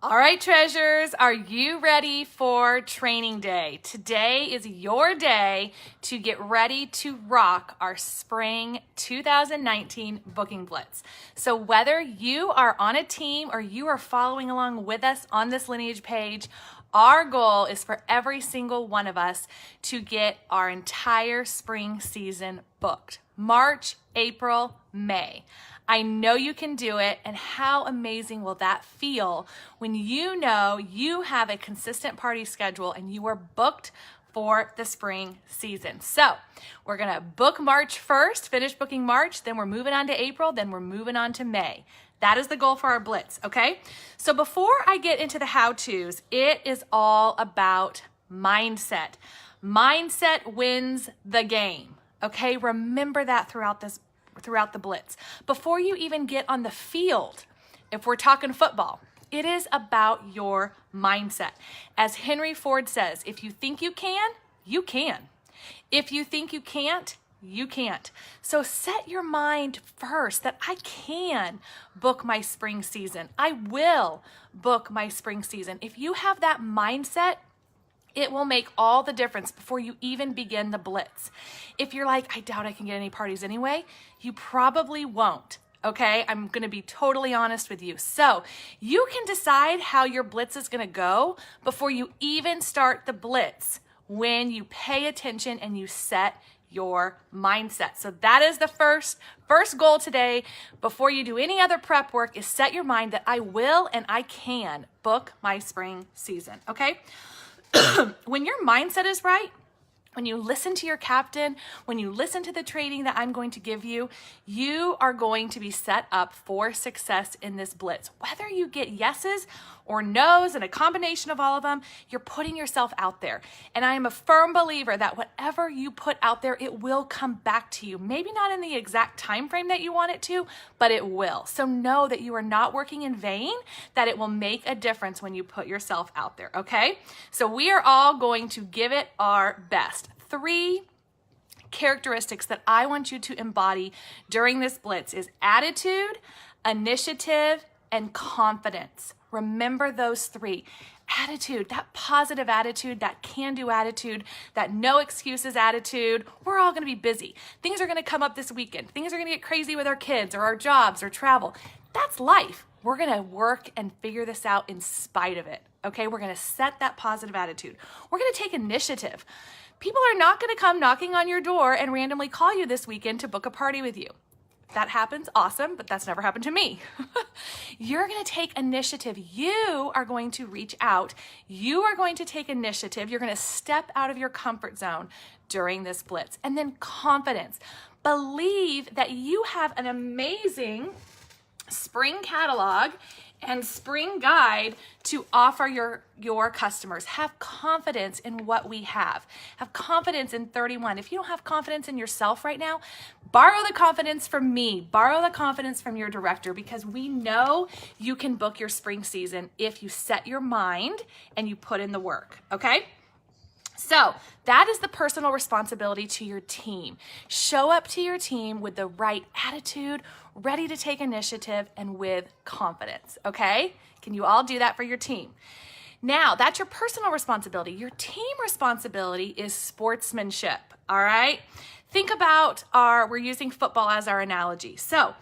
All right, treasures, are you ready for training day? Today is your day to get ready to rock our spring 2019 booking blitz. So whether you are on a team or you are following along with us on this lineage page, our goal is for every single one of us to get our entire spring season booked. March, April, May. I know you can do it, and how amazing will that feel when you know you have a consistent party schedule and you are booked for the spring season. So we're gonna book March 1st, finish booking March, then we're moving on to April, then we're moving on to May. That is the goal for our blitz, okay? So before I get into the how-tos, it is all about mindset. Mindset wins the game, okay? Remember that throughout the blitz. Before you even get on the field, if we're talking football, it is about your mindset. As Henry Ford says, if you think you can, you can. If you think you can't, you can't. So set your mind first that I can book my spring season. I will book my spring season. If you have that mindset, it will make all the difference before you even begin the blitz. If you're like, I doubt I can get any parties anyway, you probably won't. Okay, I'm gonna be totally honest with you. So you can decide how your blitz is gonna go before you even start the blitz when you pay attention and you set your mindset. So that is the first goal today. Before you do any other prep work, is set your mind that I will and I can book my spring season, okay? When your mindset is right, when you listen to your captain, when you listen to the training that I'm going to give you, you are going to be set up for success in this blitz. Whether you get yeses or nos and a combination of all of them, you're putting yourself out there. And I am a firm believer that whatever you put out there, it will come back to you. Maybe not in the exact time frame that you want it to, but it will. So know that you are not working in vain, that it will make a difference when you put yourself out there, okay? So we are all going to give it our best. 3 characteristics that I want you to embody during this blitz is attitude, initiative, and confidence. Remember those 3. Attitude, that positive attitude, that can-do attitude, that no excuses attitude. We're all gonna be busy. Things are gonna come up this weekend. Things are gonna get crazy with our kids or our jobs or travel. That's life. We're gonna work and figure this out in spite of it, okay? We're gonna set that positive attitude. We're gonna take initiative. People are not gonna come knocking on your door and randomly call you this weekend to book a party with you. If that happens, awesome, but that's never happened to me. You're gonna take initiative. You are going to reach out. You are going to take initiative. You're gonna step out of your comfort zone during this blitz. And then confidence. Believe that you have an amazing spring catalog and spring guide to offer your customers. Have confidence in what we have. Have confidence in 31. If you don't have confidence in yourself right now, borrow the confidence from me. Borrow the confidence from your director, because we know you can book your spring season if you set your mind and you put in the work, okay? So that is the personal responsibility to your team. Show up to your team with the right attitude, ready to take initiative, and with confidence, okay? Can you all do that for your team? Now, that's your personal responsibility. Your team responsibility is sportsmanship, all right? Think about we're using football as our analogy. So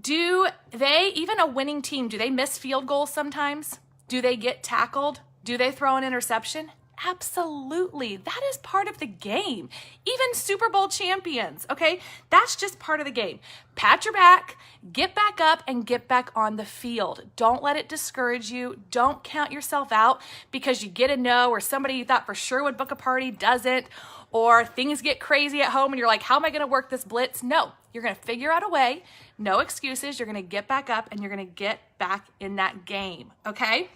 even a winning team, do they miss field goals sometimes? Do they get tackled? Do they throw an interception? Absolutely. That is part of the game. Even Super Bowl champions, okay? That's just part of the game. Pat your back, get back up, and get back on the field. Don't let it discourage you. Don't count yourself out because you get a no, or somebody you thought for sure would book a party doesn't, or things get crazy at home and you're like, how am I gonna work this blitz? No, you're gonna figure out a way. No excuses. You're gonna get back up and you're gonna get back in that game, okay?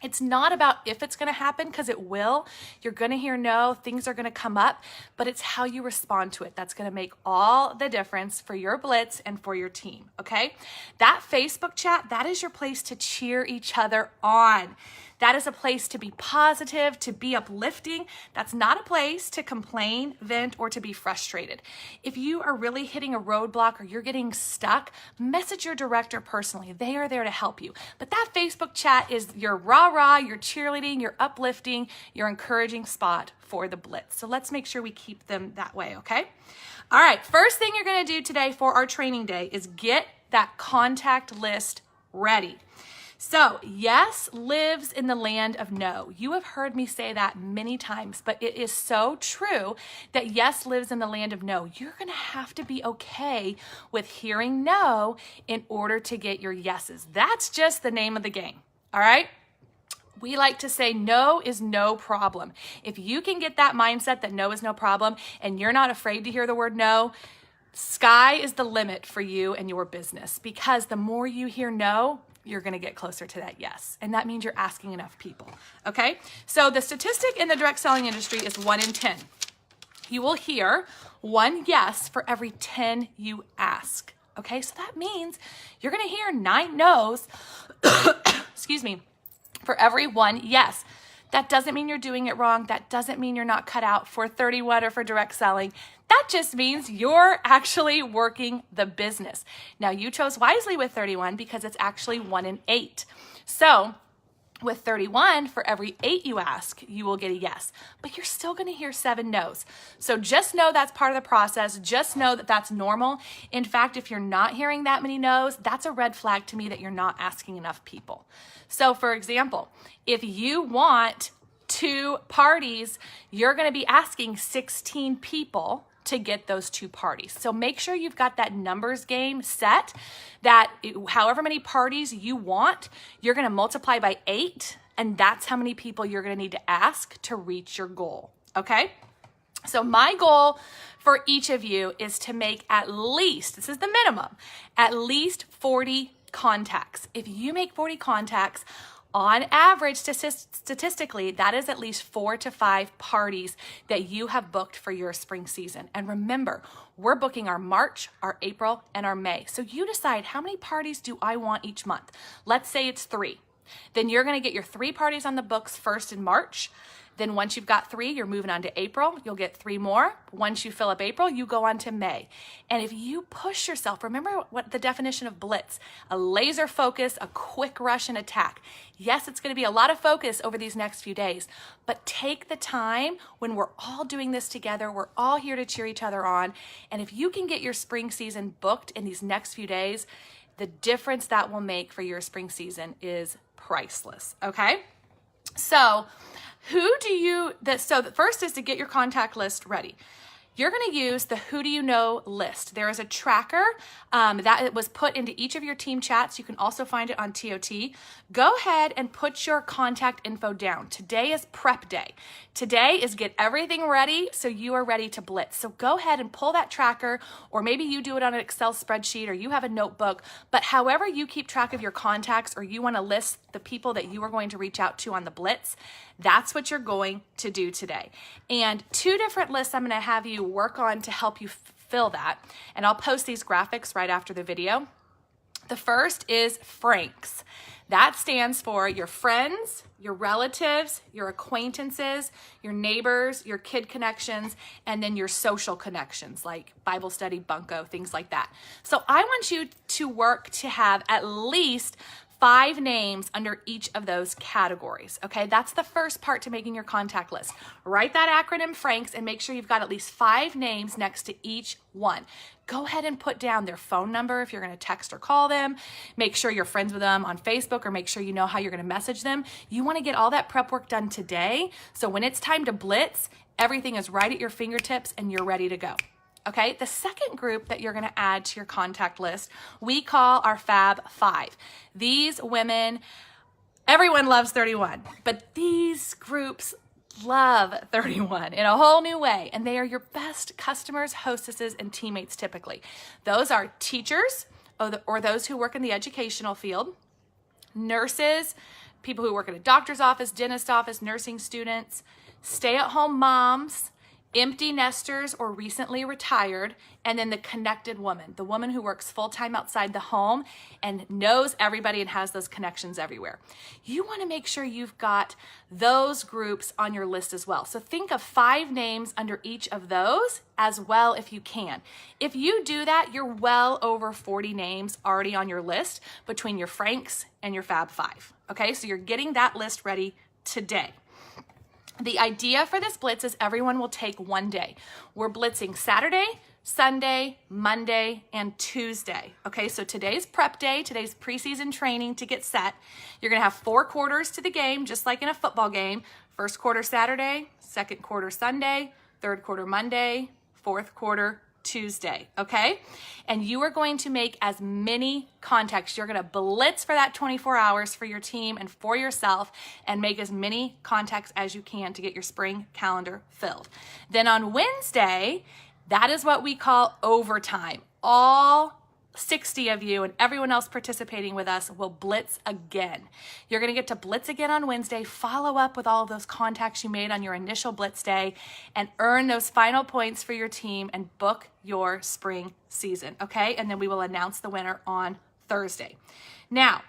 It's not about if it's going to happen, because it will. You're going to hear no, things are going to come up, but it's how you respond to it. That's going to make all the difference for your blitz and for your team, okay? That Facebook chat, that is your place to cheer each other on. That is a place to be positive, to be uplifting. That's not a place to complain, vent, or to be frustrated. If you are really hitting a roadblock or you're getting stuck, message your director personally. They are there to help you. But that Facebook chat is your rah-rah, your cheerleading, your uplifting, your encouraging spot for the Blitz. So let's make sure we keep them that way, okay? All right, first thing you're gonna do today for our training day is get that contact list ready. So, yes lives in the land of no. You have heard me say that many times, but it is so true that yes lives in the land of no. You're going to have to be okay with hearing no in order to get your yeses. That's just the name of the game, all right? We like to say no is no problem. If you can get that mindset that no is no problem and you're not afraid to hear the word no, sky is the limit for you and your business, because the more you hear no, you're going to get closer to that yes. And that means you're asking enough people. Okay. So the statistic in the direct selling industry is 1 in 10. You will hear 1 yes for every 10 you ask. Okay. So that means you're going to hear 9 no's, excuse me, for every 1 yes. That doesn't mean you're doing it wrong. That doesn't mean you're not cut out for 31 or for direct selling. That just means you're actually working the business. Now, you chose wisely with 31 because it's actually 1 in 8. So with 31, for every 8 you ask, you will get a yes, but you're still going to hear 7 no's. So just know that's part of the process. Just know that that's normal. In fact, if you're not hearing that many no's, that's a red flag to me that you're not asking enough people. So for example, if you want 2 parties, you're going to be asking 16 people to get those 2 parties. So make sure you've got that numbers game set, that however many parties you want, you're going to multiply by 8, and that's how many people you're going to need to ask to reach your goal. Okay? So my goal for each of you is to make at least, this is the minimum, at least 40 contacts. If you make 40 contacts, on average, statistically, that is at least 4 to 5 parties that you have booked for your spring season. And remember, we're booking our March, our April, and our May. So you decide, how many parties do I want each month? Let's say it's 3. Then you're going to get your 3 parties on the books first in March. Then once you've got 3, you're moving on to April. You'll get 3 more. Once you fill up April, you go on to May. And if you push yourself, remember what the definition of blitz, a laser focus, a quick rush and attack. Yes, it's going to be a lot of focus over these next few days, but take the time when we're all doing this together. We're all here to cheer each other on. And if you can get your spring season booked in these next few days, the difference that will make for your spring season is priceless. Okay? So the first is to get your contact list ready. You're going to use the Who Do You Know list. There is a tracker that was put into each of your team chats. You can also find it on TOT. Go ahead and put your contact info down. Today is prep day. Today is get everything ready so you are ready to blitz. So go ahead and pull that tracker, or maybe you do it on an Excel spreadsheet, or you have a notebook, but however you keep track of your contacts, or you want to list the people that you are going to reach out to on the blitz, that's what you're going to do today. And 2 different lists I'm going to have you work on to help you fill that. And I'll post these graphics right after the video. The first is Franks. That stands for your friends, your relatives, your acquaintances, your neighbors, your kid connections, and then your social connections like Bible study, bunco, things like that. So I want you to work to have at least 5 names under each of those categories, okay? That's the first part to making your contact list. Write that acronym Franks and make sure you've got at least 5 names next to each one. Go ahead and put down their phone number if you're gonna text or call them. Make sure you're friends with them on Facebook, or make sure you know how you're gonna message them. You wanna get all that prep work done today, so when it's time to blitz, everything is right at your fingertips and you're ready to go. Okay, the second group that you're going to add to your contact list, we call our Fab 5. These women, everyone loves 31, but these groups love 31 in a whole new way, and they are your best customers, hostesses, and teammates typically. Those are teachers or those who work in the educational field, nurses, people who work in a doctor's office, dentist office, nursing students, stay-at-home moms, empty nesters or recently retired, and then the connected woman, the woman who works full-time outside the home and knows everybody and has those connections everywhere. You want to make sure you've got those groups on your list as well. So think of 5 names under each of those as well if you can. If you do that, you're well over 40 names already on your list between your Franks and your Fab 5. Okay, so you're getting that list ready today. The idea for this blitz is everyone will take one day. We're blitzing Saturday, Sunday, Monday, and Tuesday. Okay, so today's prep day, today's preseason training to get set. You're gonna have 4 quarters to the game, just like in a football game. First quarter Saturday, second quarter Sunday, third quarter Monday, fourth quarter Tuesday, okay? And you are going to make as many contacts. You're gonna blitz for that 24 hours for your team and for yourself and make as many contacts as you can to get your spring calendar filled. Then on Wednesday, that is what we call overtime. All 60 of you and everyone else participating with us will blitz again. You're gonna get to blitz again on Wednesday, follow up with all of those contacts you made on your initial blitz day and earn those final points for your team and book your spring season, okay? And then we will announce the winner on Thursday. Now,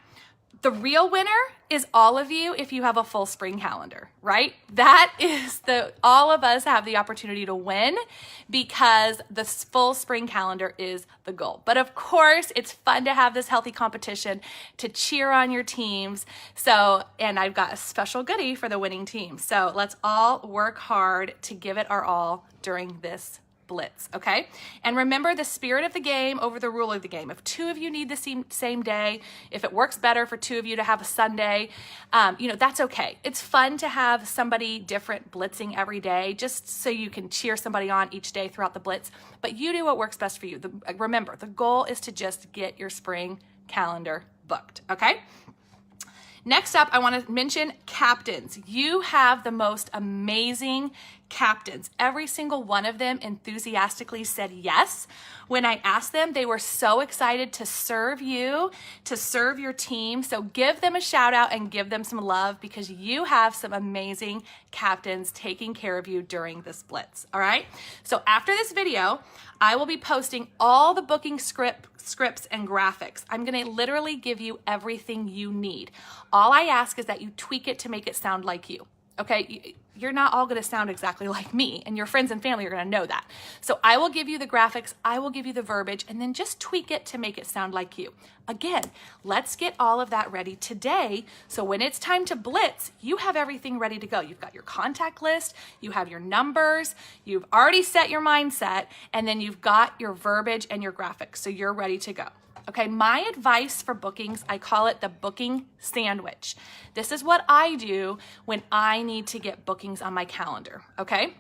the real winner is all of you if you have a full spring calendar, right? That is all of us have the opportunity to win because the full spring calendar is the goal. But of course, it's fun to have this healthy competition to cheer on your teams. So, and I've got a special goodie for the winning team. So let's all work hard to give it our all during this blitz, okay? And remember the spirit of the game over the rule of the game. If 2 of you need the same day, if it works better for 2 of you to have a Sunday, that's okay. It's fun to have somebody different blitzing every day just so you can cheer somebody on each day throughout the blitz, but you do what works best for you. Remember, the goal is to just get your spring calendar booked, okay? Next up, I want to mention captains. You have the most amazing captains. Every single one of them enthusiastically said yes. When I asked them, they were so excited to serve you, to serve your team. So give them a shout out and give them some love because you have some amazing captains taking care of you during this blitz, all right? So after this video, I will be posting all the booking scripts and graphics. I'm gonna literally give you everything you need. All I ask is that you tweak it to make it sound like you, okay? You're not all gonna sound exactly like me, and your friends and family are gonna know that. So I will give you the graphics, I will give you the verbiage, and then just tweak it to make it sound like you. Again, let's get all of that ready today, so when it's time to blitz, you have everything ready to go. You've got your contact list, you have your numbers, you've already set your mindset, and then you've got your verbiage and your graphics, so you're ready to go. Okay, my advice for bookings, I call it the booking sandwich. This is what I do when I need to get bookings on my calendar, okay?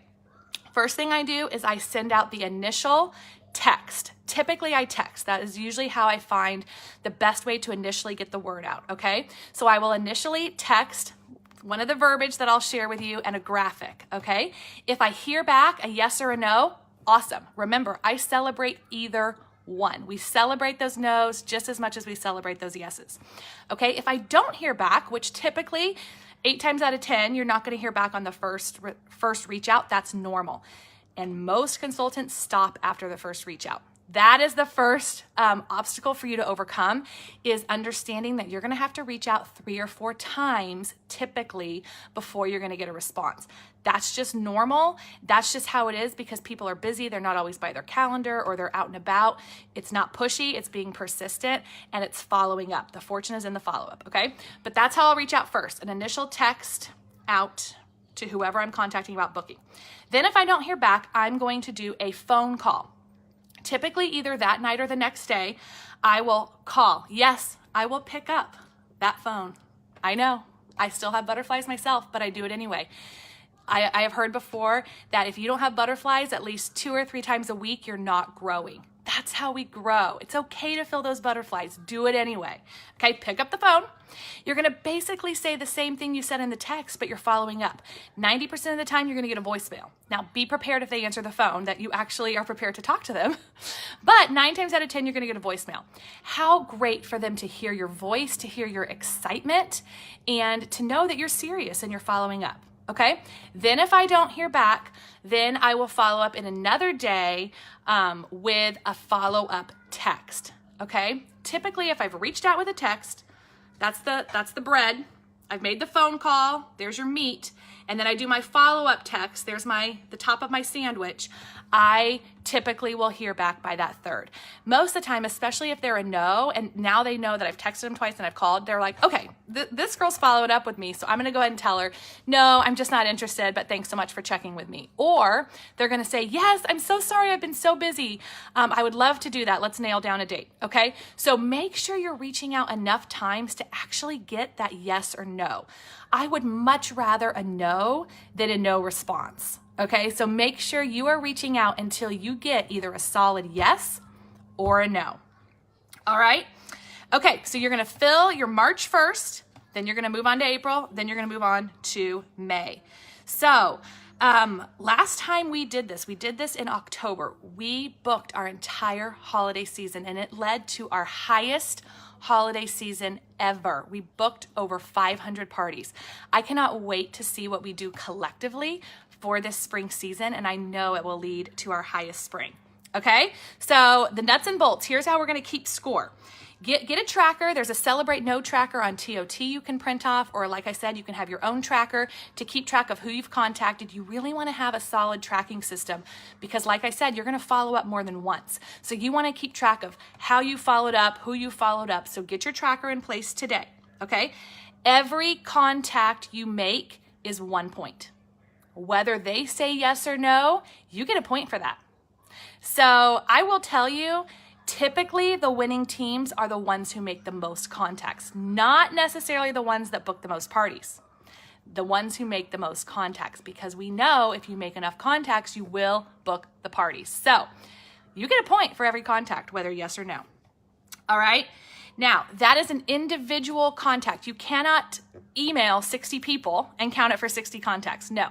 First thing I do is I send out the initial text. Typically I text. That is usually how I find the best way to initially get the word out, okay? So I will initially text one of the verbiage that I'll share with you and a graphic, okay? If I hear back a yes or a no, awesome. Remember, I celebrate either one. We celebrate those no's just as much as we celebrate those yeses. Okay, if I don't hear back, which typically 8 times out of 10, you're not gonna hear back on the first reach out, that's normal. And most consultants stop after the first reach out. That is the first obstacle for you to overcome, is understanding that you're gonna have to reach out 3 or 4 times typically before you're gonna get a response. That's just normal. That's just how it is because people are busy. They're not always by their calendar or they're out and about. It's not pushy, it's being persistent, and it's following up. The fortune is in the follow-up, okay? But that's how I'll reach out first, an initial text out to whoever I'm contacting about booking. Then if I don't hear back, I'm going to do a phone call. Typically either that night or the next day, I will call. Yes, I will pick up that phone. I know, I still have butterflies myself, but I do it anyway. I have heard before that if you don't have butterflies at least 2 or 3 times a week, you're not growing. That's how we grow. It's okay to feel those butterflies. Do it anyway. Okay, pick up the phone. You're gonna basically say the same thing you said in the text, but you're following up. 90% of the time, you're gonna get a voicemail. Now, be prepared if they answer the phone that you actually are prepared to talk to them. But 9 times out of 10, you're gonna get a voicemail. How great for them to hear your voice, to hear your excitement, and to know that you're serious and you're following up. okay? Then if I don't hear back, then I will follow up in another day with a follow-up text, okay? Typically, if I've reached out with a text, that's the bread. I've made the phone call, there's your meat, and then I do my follow-up text, there's the top of my sandwich. I typically will hear back by that third. Most of the time, especially if they're a no, and now they know that I've texted them twice and I've called, they're like, okay, this girl's followed up with me, so I'm gonna go ahead and tell her, no, I'm just not interested, but thanks so much for checking with me. Or they're gonna say, yes, I'm so sorry, I've been so busy. I would love to do that. Let's nail down a date, okay? So make sure you're reaching out enough times to actually get that yes or no. I would much rather a no than a no response. Okay, so make sure you are reaching out until you get either a solid yes or a no. All right? Okay, so you're gonna fill your March 1st, then you're gonna move on to April, then you're gonna move on to May. So last time we did this in October. We booked our entire holiday season and it led to our highest holiday season ever. We booked over 500 parties. I cannot wait to see what we do collectively for this spring season, and I know it will lead to our highest spring. Okay, so the nuts and bolts, here's how we're gonna keep score. Get a tracker. There's a Celebrate No tracker on TOT you can print off, or like I said, you can have your own tracker to keep track of who you've contacted. You really wanna have a solid tracking system because like I said, you're gonna follow up more than once. So you wanna keep track of how you followed up, who you followed up. So get your tracker in place today, okay? Every contact you make is 1 point. Whether they say yes or no, you get a point for that. So I will tell you, typically the winning teams are the ones who make the most contacts, not necessarily the ones that book the most parties. The ones who make the most contacts, because we know if you make enough contacts, you will book the parties. So you get a point for every contact, whether yes or no. All right? Now, that is an individual contact. You cannot email 60 people and count it for 60 contacts. No.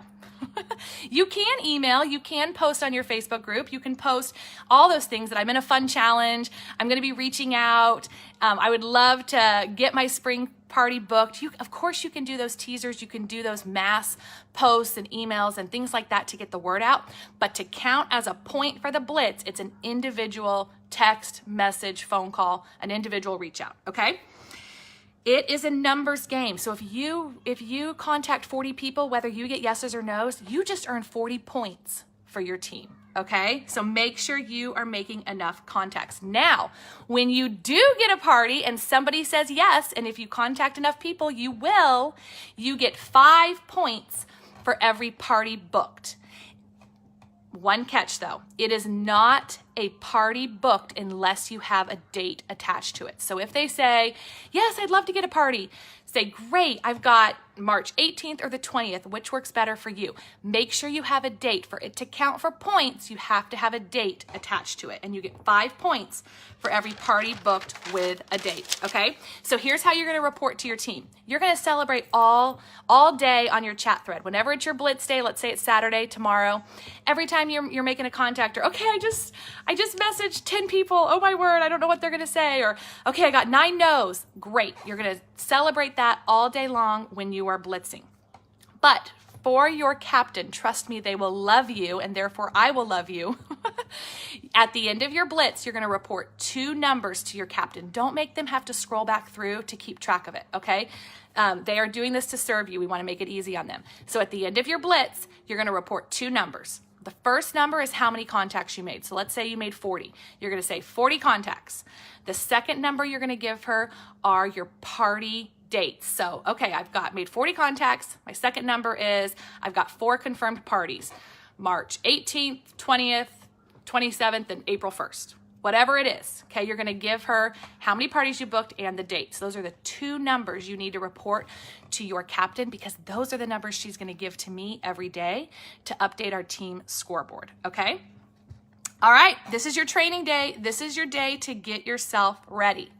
You can email, you can post on your Facebook group, you can post all those things that I'm in a fun challenge, I'm going to be reaching out, I would love to get my spring party booked. Of course you can do those teasers, you can do those mass posts and emails and things like that to get the word out, but to count as a point for the Blitz, it's an individual text, message, phone call, an individual reach out, okay? It is a numbers game. So if you contact 40 people, whether you get yeses or nos, you just earn 40 points for your team, okay? So make sure you are making enough contacts. Now, when you do get a party and somebody says yes, and if you contact enough people, you get 5 points for every party booked. One catch though, it is not a party booked unless you have a date attached to it. So if they say, yes, I'd love to get a party, say, great, I've got March 18th or the 20th, which works better for you? Make sure you have a date. For it to count for points, you have to have a date attached to it, and you get 5 points for every party booked with a date, okay? So here's how you're gonna report to your team. You're gonna celebrate all day on your chat thread. Whenever it's your Blitz day, let's say it's Saturday, tomorrow, every time you're making a contact, or okay, I just messaged 10 people, oh my word, I don't know what they're gonna say, or okay, I got 9 no's. Great, you're gonna celebrate that all day long when you are blitzing. But for your captain, trust me, they will love you, and therefore I will love you. At the end of your Blitz, you're gonna report 2 numbers to your captain. Don't make them have to scroll back through to keep track of it, okay? They are doing this to serve you. We wanna make it easy on them. So at the end of your Blitz, you're gonna report 2 numbers. The first number is how many contacts you made. So let's say you made 40. You're gonna say 40 contacts. The second number you're gonna give her are your party dates. So, okay, I've made 40 contacts. My second number is I've got 4 confirmed parties. March 18th, 20th, 27th, and April 1st. Whatever it is, okay, you're gonna give her how many parties you booked and the dates. Those are the 2 numbers you need to report to your captain, because those are the numbers she's gonna give to me every day to update our team scoreboard, okay? All right, this is your training day. This is your day to get yourself ready.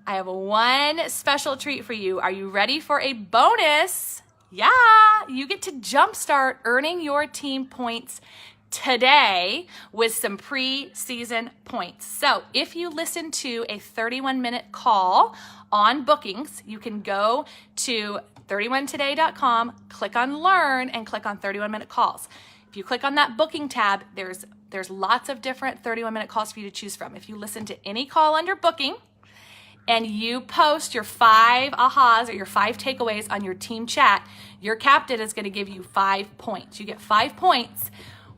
I have one special treat for you. Are you ready for a bonus? Yeah, you get to jumpstart earning your team points today with some preseason points. So if you listen to a 31-minute call on bookings, you can go to 31today.com, click on Learn, and click on 31-minute calls. If you click on that booking tab, there's lots of different 31-minute calls for you to choose from. If you listen to any call under booking and you post your 5 ahas or your 5 takeaways on your team chat, your captain is going to give you 5 points. You get 5 points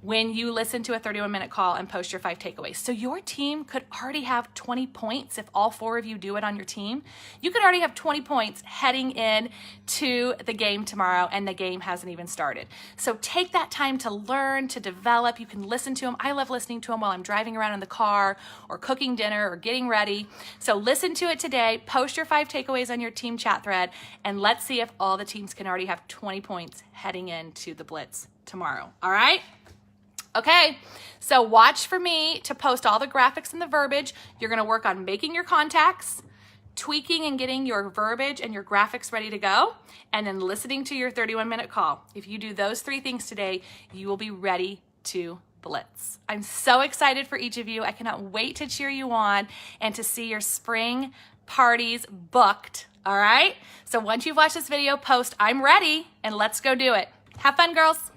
when you listen to a 31-minute call and post your 5 takeaways. So your team could already have 20 points if all 4 of you do it on your team. You could already have 20 points heading in to the game tomorrow, and the game hasn't even started. So take that time to learn, to develop. You can listen to them. I love listening to them while I'm driving around in the car or cooking dinner or getting ready. So listen to it today, post your 5 takeaways on your team chat thread, and let's see if all the teams can already have 20 points heading into the Blitz tomorrow. All right? Okay, so watch for me to post all the graphics and the verbiage. You're going to work on making your contacts, tweaking and getting your verbiage and your graphics ready to go, and then listening to your 31-minute call. If you do those 3 things today, you will be ready to Blitz. I'm so excited for each of you. I cannot wait to cheer you on and to see your spring parties booked, all right? So once you've watched this video, post, "I'm ready," and let's go do it. Have fun, girls.